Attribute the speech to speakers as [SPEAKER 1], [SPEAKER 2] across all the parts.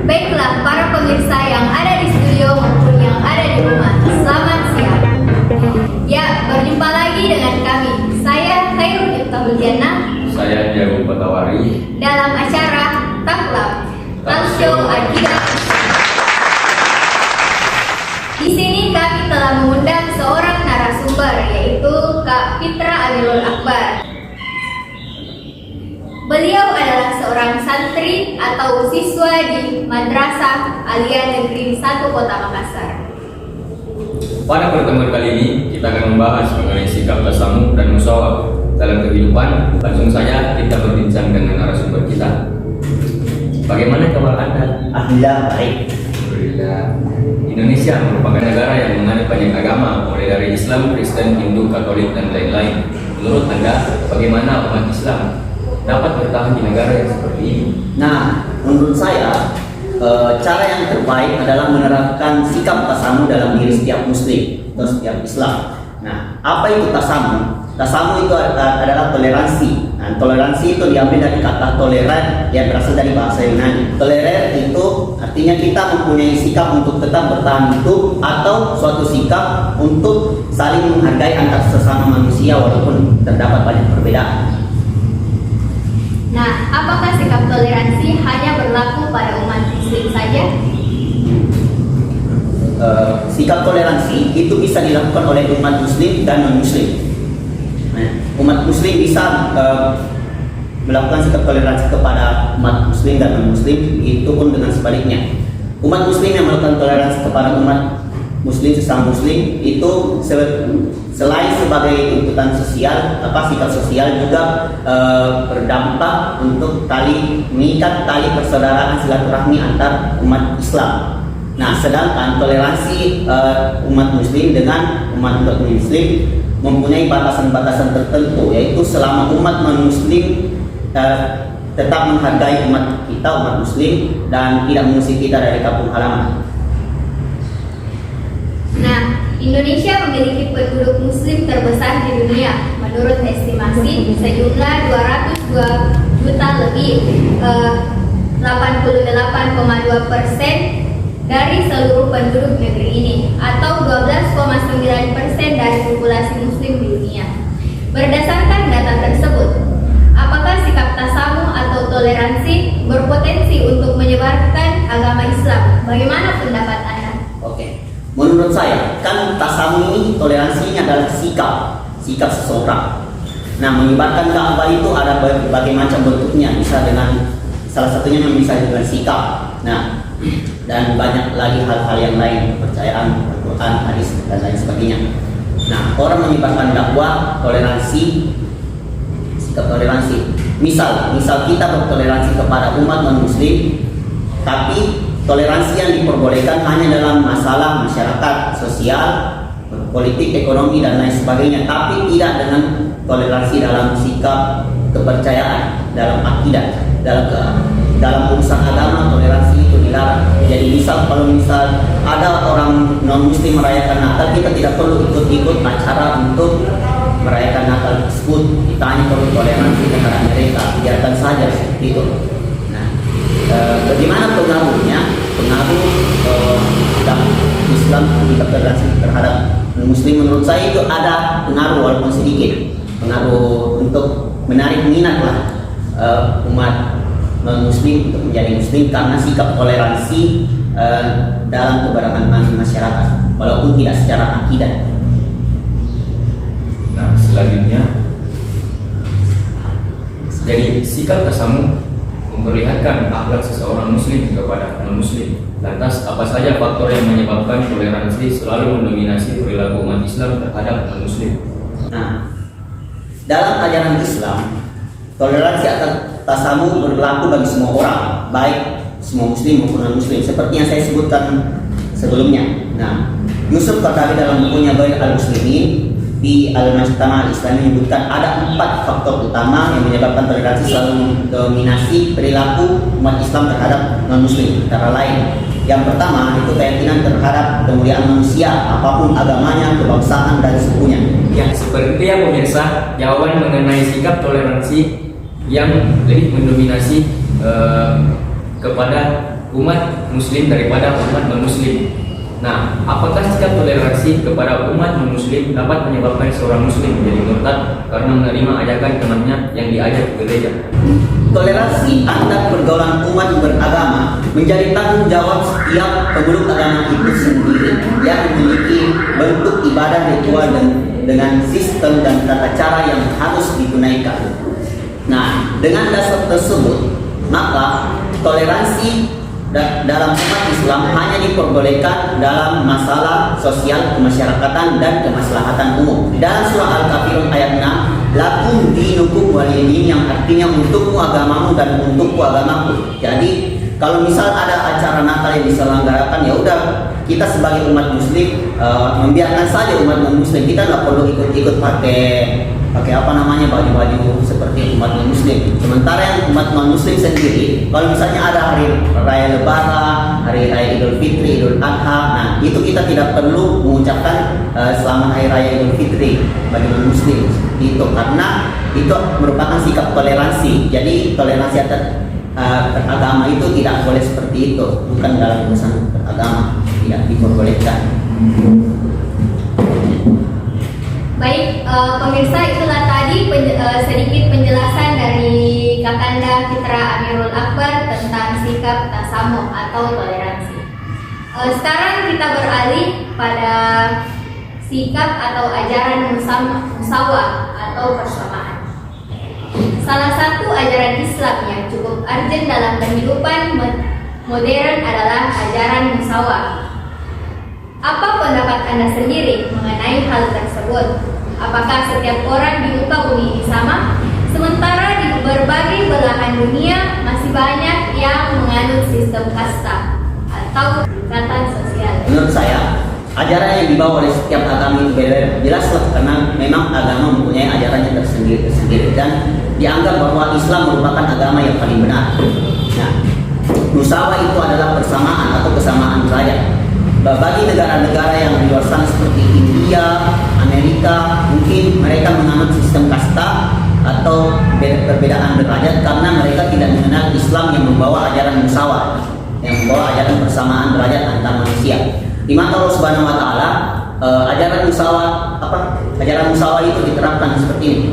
[SPEAKER 1] Baiklah para pemirsa yang ada di studio maupun yang ada di rumah, selamat siang. Ya, berjumpa lagi dengan kami. Saya Khairul Iftahul Jannah.
[SPEAKER 2] Saya Jago Patawari.
[SPEAKER 1] Dalam acara Taklab, Talk Show Akidah. Di sini kami telah mengundang seorang narasumber, yaitu Kak Fitra Amirul Akbar. Beliau adalah seorang santri atau siswa di Madrasah Aliyah Negeri 1 Kota Makassar.
[SPEAKER 2] Pada pertemuan kali ini kita akan membahas mengenai sikap tasamuh dan musyawarah dalam kehidupan. Langsung saja kita berbincang dengan narasumber kita. Bagaimana kabar Anda?
[SPEAKER 3] Alhamdulillah baik.
[SPEAKER 2] Alhamdulillah. Indonesia merupakan negara yang menganut banyak agama, mulai dari Islam, Kristen, Hindu, Katolik, dan lain-lain. Menurut Anda, bagaimana umat Islam dapat bertahan di negara yang seperti ini?
[SPEAKER 3] Nah, menurut saya cara yang terbaik adalah menerapkan sikap tasamuh dalam diri setiap muslim atau setiap Islam. Nah, apa itu tasamuh? Tasamuh itu adalah toleransi. Nah, toleransi itu diambil dari kata toleran yang berasal dari bahasa Yunani. Toleran itu artinya kita mempunyai sikap untuk tetap bertahan hidup atau suatu sikap untuk saling menghargai antar sesama manusia walaupun terdapat banyak perbedaan.
[SPEAKER 1] Nah, apakah sikap toleransi hanya berlaku pada umat Muslim saja?
[SPEAKER 3] Sikap toleransi itu bisa dilakukan oleh umat Muslim dan non-Muslim. Nah, umat Muslim bisa melakukan sikap toleransi kepada umat Muslim dan non-Muslim, itu pun dengan sebaliknya. Umat Muslim yang melakukan toleransi kepada umat Muslim sesama Muslim itu selain sebagai tuntutan sosial, sikap sosial juga berdampak untuk mengikat tali persaudaraan silaturahmi antar umat Islam. Nah, sedangkan toleransi umat Muslim dengan umat non-Muslim mempunyai batasan-batasan tertentu, yaitu selama umat non-Muslim tetap menghargai umat Muslim dan tidak mengusir kita dari kampung halaman.
[SPEAKER 1] Nah, Indonesia memiliki penduduk Muslim terbesar di dunia. Menurut estimasi, sejumlah 202 juta lebih, 88,2% dari seluruh penduduk negeri ini, atau 12,9% dari populasi Muslim di dunia. Berdasarkan data tersebut, apakah sikap tasamuh atau toleransi berpotensi untuk menyebarkan agama Islam? Bagaimana pendapat Anda?
[SPEAKER 3] Oke. Menurut saya, kan tasamuh ini toleransinya adalah sikap seseorang. Nah, menyebarkan dakwah itu ada berbagai macam bentuknya, bisa dengan salah satunya yang bisa dengan sikap. Nah, dan banyak lagi hal-hal yang lain, kepercayaan, Al-Quran, hadis dan lain sebagainya. Nah, orang menyebarkan dakwah toleransi, sikap toleransi. Misal kita bertoleransi kepada umat non-Muslim, tapi toleransi yang diperbolehkan hanya dalam masalah masyarakat, sosial, politik, ekonomi, dan lain sebagainya, tapi tidak dengan toleransi dalam sikap kepercayaan, dalam akidah, dalam urusan agama. Toleransi itu dilarang. Jadi kalau misal ada orang non-Muslim merayakan Natal, kita tidak perlu ikut acara untuk merayakan Natal tersebut. Kita hanya perlu toleransi terhadap mereka, biarkan saja seperti itu. Bagaimana pengaruhnya? Pengaruh Islam kita toleransi terhadap Muslim, menurut saya itu ada pengaruh walaupun sedikit. Pengaruh untuk menarik minat umat non-Muslim untuk menjadi Muslim karena sikap toleransi dalam keberagaman masyarakat, walaupun tidak secara akidah.
[SPEAKER 2] Nah, selanjutnya, jadi sikap tasamuh memperlihatkan akhlak seseorang Muslim kepada non-Muslim. Lantas, apa saja faktor yang menyebabkan toleransi selalu mendominasi perilaku umat Islam terhadap non-Muslim?
[SPEAKER 3] Nah, dalam ajaran Islam, toleransi atau tasamuh berlaku bagi semua orang, baik semua Muslim maupun non-Muslim, seperti yang saya sebutkan sebelumnya. Nah, Yusuf Qaradawi dalam bukunya Bayan al-Muslimin di Al-Mujtama' Al-Islami menyebutkan ada 4 faktor utama yang menyebabkan toleransi selalu mendominasi perilaku umat Islam terhadap non-Muslim. Antara lain, yang pertama itu keyakinan terhadap kemuliaan manusia, apapun agamanya, kebangsaan, dan sukunya.
[SPEAKER 2] Ya, seperti ya pemirsa, jawaban mengenai sikap toleransi yang lebih mendominasi kepada umat muslim daripada umat non-muslim. Nah, apakah sikap toleransi kepada umat non-muslim dapat menyebabkan seorang muslim menjadi murtad karena menerima ajakan temannya yang diajak ke gereja?
[SPEAKER 3] Toleransi antar pergaulan umat beragama menjadi tanggung jawab setiap pemeluk agama itu sendiri yang memiliki bentuk ibadah ritual dengan sistem dan tata cara yang harus ditunaikan. Nah, dengan dasar tersebut, maka toleransi dalam umat Islam hanya diperbolehkan dalam masalah sosial, kemasyarakatan, dan kemaslahatan umum. Dalam surah Al-Kafirun ayat 6, lakum dinukum waliyadin, yang artinya untukmu agamamu dan untukku agamaku. Jadi kalau misal ada acara Natal yang diselenggarakan, ya udah, kita sebagai umat muslim membiarkan saja umat non-muslim. Kita nggak perlu ikut-ikut pakai apa namanya, baju-baju seperti umat non-muslim. Sementara yang umat non-muslim sendiri, kalau misalnya ada hari raya Lebaran, hari raya Idul Fitri, Idul Adha, nah itu kita tidak perlu mengucapkan selamat hari raya Idul Fitri bagi non-muslim itu, karena itu merupakan sikap toleransi. Jadi toleransi antar beragama itu tidak boleh seperti itu, bukan dalam urusan beragama, tidak diperbolehkan.
[SPEAKER 1] Baik, pemirsa, itulah tadi sedikit penjelasan dari Kakanda Fitra Amirul Akbar tentang sikap tasamuh atau toleransi. Sekarang kita beralih pada sikap atau ajaran musawah atau persamaan. Salah satu ajaran Islam yang cukup urgent dalam kehidupan modern adalah ajaran musawah. Apa pendapat Anda sendiri mengenai hal tersebut? Apakah setiap orang di muka bumi ini sama? Sementara di berbagai belahan dunia masih banyak yang menganut sistem kasta atau tingkatan sosial.
[SPEAKER 3] Menurut saya, ajaran yang dibawa oleh setiap agama itu beda, jelaslah, karena memang agama mempunyai ajarannya tersendiri dan dianggap bahwa Islam merupakan agama yang paling benar. Nah, musawah itu adalah persamaan atau kesamaan derajat. Bagi negara-negara yang di luar sana seperti India, Amerika, mungkin mereka menganut sistem kasta atau perbedaan derajat karena mereka tidak mengenal Islam yang membawa ajaran musawah, yang membawa ajaran persamaan derajat antar manusia. Di mata Allah Subhanahu wa taala, ajaran musawah itu diterapkan seperti ini.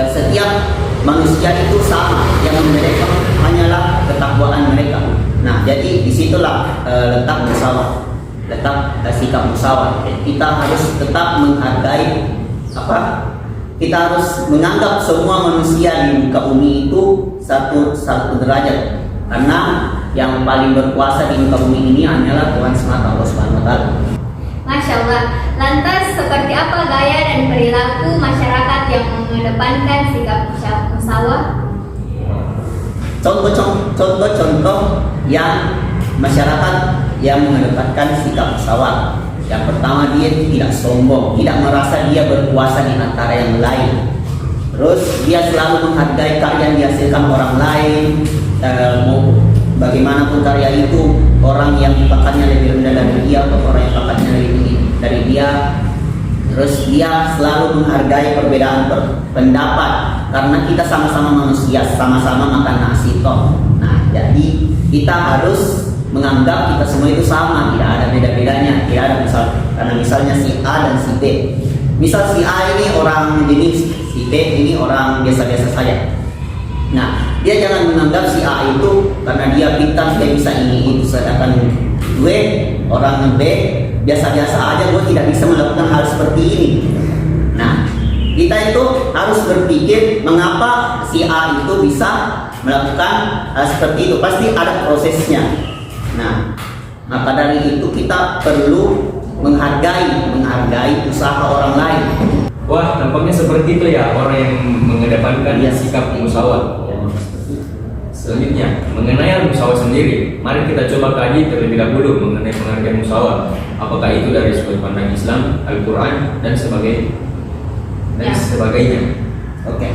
[SPEAKER 3] Setiap manusia itu sama, yang membedakan hanyalah ketakwaan mereka. Nah, jadi disitulah letak musawah, letak sikap musawah. Kita harus tetap menghargai kita harus menganggap semua manusia di muka bumi itu satu derajat, karena yang paling berkuasa di muka bumi ini hanyalah Tuhan semata, Allah Subhanahu wa taala.
[SPEAKER 1] Masya Allah. Lantas seperti apa gaya dan perilaku masyarakat yang mengedepankan sikap musawah?
[SPEAKER 3] Contoh-contoh yang masyarakat yang mengedepankan sikap musawah. Yang pertama, dia tidak sombong, tidak merasa dia berkuasa di antara yang lain. Terus dia selalu menghargai karya yang dihasilkan orang lain. Bagaimanapun karya itu, orang yang pangkatnya lebih rendah dari dia atau orang yang pangkatnya lebih tinggi dari dia. Terus dia selalu menghargai perbedaan pendapat, karena kita sama-sama manusia, sama-sama makan nasi toh. Nah, jadi kita harus menganggap kita semua itu sama, tidak ada beda-bedanya, tidak ada karena misalnya si A dan si B. Misal si A ini orang jenis, si B ini orang biasa-biasa saja. Nah, dia jangan menganggap si A itu karena dia pintar, dia bisa ini itu, sedangkan gue orang B biasa-biasa aja, gue tidak bisa melakukan hal seperti ini. Nah, kita itu harus berpikir mengapa si A itu bisa melakukan hal seperti itu, pasti ada prosesnya. Nah, maka dari itu kita perlu menghargai usaha orang lain.
[SPEAKER 2] Wah, nampaknya seperti itu ya orang yang mengedepankan sikap musawah. Selanjutnya, mengenai musawah sendiri, mari kita coba kaji terlebih dahulu mengenai pengertian musawah. Apakah itu dari sudut pandang Islam, Al-Quran, dan sebagainya.
[SPEAKER 3] Oke.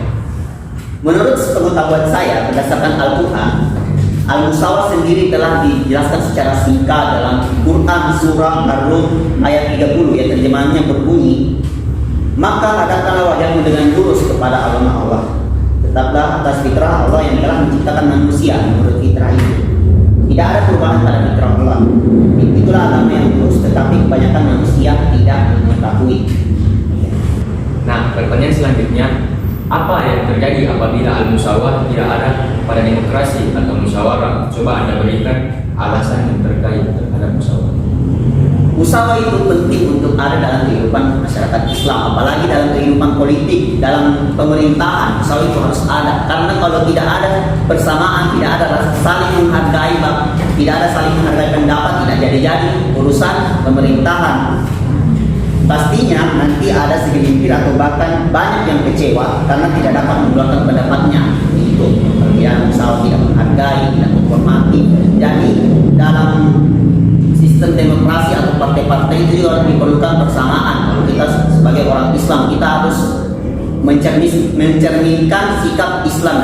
[SPEAKER 3] Menurut pengetahuan saya, berdasarkan Al-Quran, Al-Musawah sendiri telah dijelaskan secara singkat dalam Quran surah Ar-Rum ayat 30, yang terjemahannya berbunyi, maka hadapkanlah wajahmu dengan lurus kepada agama Allah. Tetaplah atas fitrah Allah yang telah menciptakan manusia menurut fitrah itu. Tidak ada perubahan pada fitrah Allah. Itulah agama yang lurus, tetapi kebanyakan manusia tidak mengetahui.
[SPEAKER 2] Nah, pertanyaan selanjutnya, apa yang terjadi apabila al-musawah tidak ada pada demokrasi atau musyawarah? Coba Anda berikan alasan yang terkait terhadap musyawarah.
[SPEAKER 3] Musyawarah itu penting untuk ada dalam kehidupan masyarakat Islam, apalagi dalam kehidupan politik, dalam pemerintahan. Musyawarah itu harus ada, karena kalau tidak ada persamaan, tidak ada rasa saling menghargai, tidak ada saling menghargai pendapat, tidak jadi urusan pemerintahan. Pastinya nanti ada segelintir atau bahkan banyak yang kecewa karena tidak dapat mengeluarkan pendapatnya. Itu perbedaan musyawarah, tidak menghargai, tidak menghormati. Jadi dalam sistem demokrasi atau partai-partai itu juga diperlukan persamaan. Kalau kita sebagai orang Islam, kita harus mencerminkan sikap Islam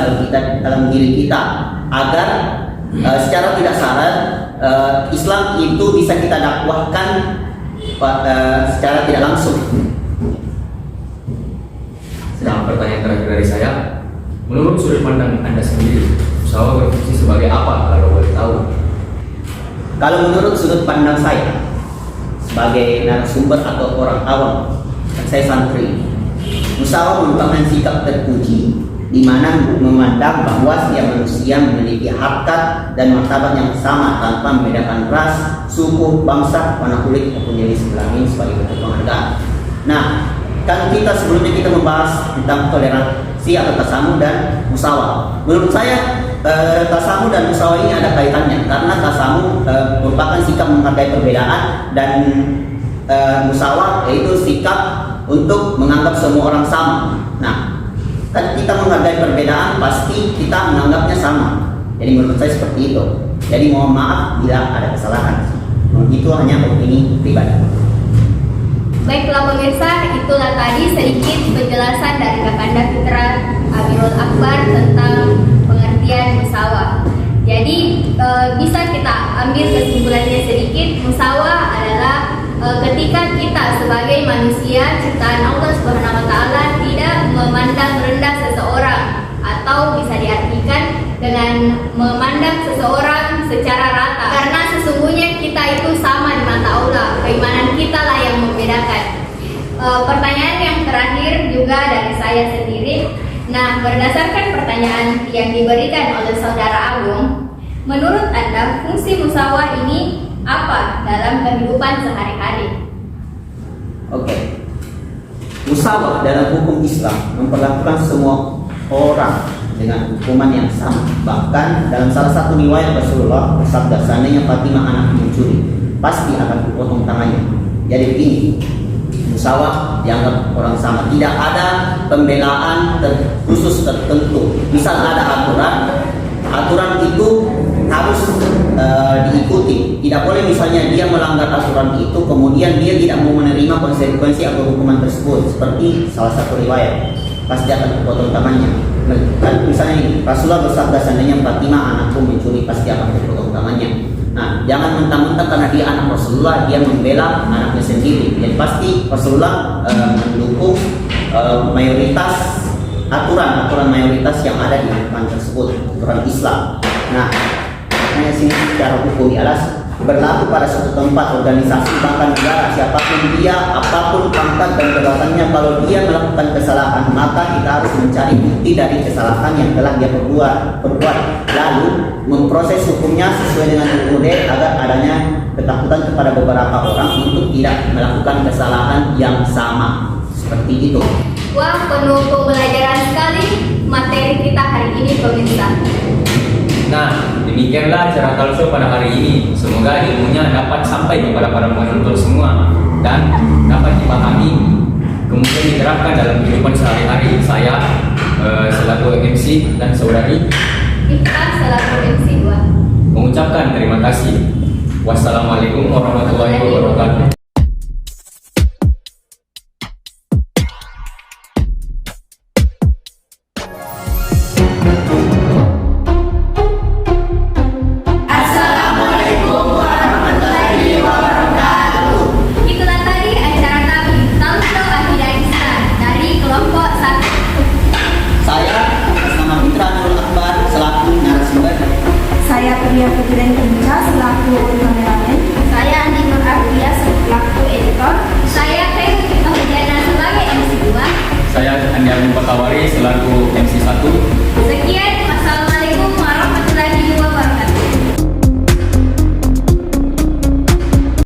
[SPEAKER 3] dalam diri kita agar secara tidak sadar Islam itu bisa kita dakwahkan secara tidak langsung.
[SPEAKER 2] Sedang pertanyaan terakhir dari saya, menurut sudut pandang Anda sendiri, musyawarah berfungsi sebagai apa kalau boleh tahu?
[SPEAKER 3] Kalau menurut sudut pandang saya sebagai narasumber atau orang awam, saya santri, musyawarah merupakan sikap terpuji di mana memandang bahwa setiap manusia memiliki harkat dan martabat yang sama tanpa membedakan ras, suku, bangsa, warna kulit maupun jenis kelamin sebagai bentuk penghargaan. Nah, kan sebelumnya kita membahas tentang toleransi atau tasamu dan musyawarah. Menurut saya tasamu dan musyawarah ini ada kaitannya, karena tasamu merupakan sikap menghargai perbedaan dan musyawarah yaitu sikap untuk menganggap semua orang sama. Nah, kan kita menghargai perbedaan, pasti kita menganggapnya sama. Jadi menurut saya seperti itu. Jadi mohon maaf bila ada kesalahan. Itu hanya opini pribadi.
[SPEAKER 1] Baiklah pemirsa, itulah tadi sedikit penjelasan dari Kakanda Fitra Amirul Akbar tentang pengertian musyawarah. Jadi bisa kita ambil kesimpulannya sedikit. Musyawarah adalah ketika kita sebagai manusia ciptaan Allah Subhanahu wa taala tidak memandang rendah seseorang, atau bisa diartikan dengan memandang seseorang secara rata, karena sesungguhnya kita itu sama di mata Allah. Keimanan kita lah yang membedakan. Pertanyaan yang terakhir juga dari saya sendiri. Nah, berdasarkan pertanyaan yang diberikan oleh Saudara Agung, menurut Anda fungsi musyawarah ini apa dalam kehidupan sehari-hari?
[SPEAKER 3] Oke. Musyawarah dalam hukum Islam memperlakukan semua orang dengan hukuman yang sama. Bahkan dalam salah satu riwayat Rasulullah bersabda, seandainya Fatimah anak mencuri, pasti akan dipotong tangannya. Jadi begini, musyawarah dianggap orang sama. Tidak ada pembelaan khusus tertentu. Misal ada aturan itu harus diikuti. Tidak boleh misalnya dia melanggar aturan itu kemudian dia tidak mau menerima konsekuensi atau hukuman tersebut. Seperti salah satu riwayat, pasti akan dipotong tangannya. Kan misalnya Rasulullah bersabda, seandainya Fatimah anakku mencuri, pasti akan dipotong tangannya. Nah, jangan mentang-mentang karena dia anak Rasulullah dia membela anaknya sendiri. Jadi pasti Rasulullah mendukung mayoritas aturan mayoritas yang ada di hukuman tersebut, aturan Islam. Nah, hanya sini secara hukum alas berlaku pada suatu tempat, organisasi, bahkan negara, siapapun dia, apapun pangkat dan jabatannya, kalau dia melakukan kesalahan, maka kita harus mencari bukti dari kesalahan yang telah dia perbuat, lalu memproses hukumnya sesuai dengan UUD agar adanya ketakutan kepada beberapa orang untuk tidak melakukan kesalahan yang sama. Seperti itu.
[SPEAKER 1] Wah, penuh pembelajaran sekali materi kita hari ini pemirsa.
[SPEAKER 2] Nah, demikianlah acara talkshow pada hari ini. Semoga ilmunya dapat sampai kepada para penonton semua dan dapat dipahami, kemudian diterapkan dalam kehidupan sehari-hari. Saya selaku MC dan saudari
[SPEAKER 1] Kita selaku MC
[SPEAKER 2] mengucapkan terima kasih. Wassalamualaikum warahmatullahi wabarakatuh.
[SPEAKER 1] Saya Pria Putri dan
[SPEAKER 2] Tawari selaku MC1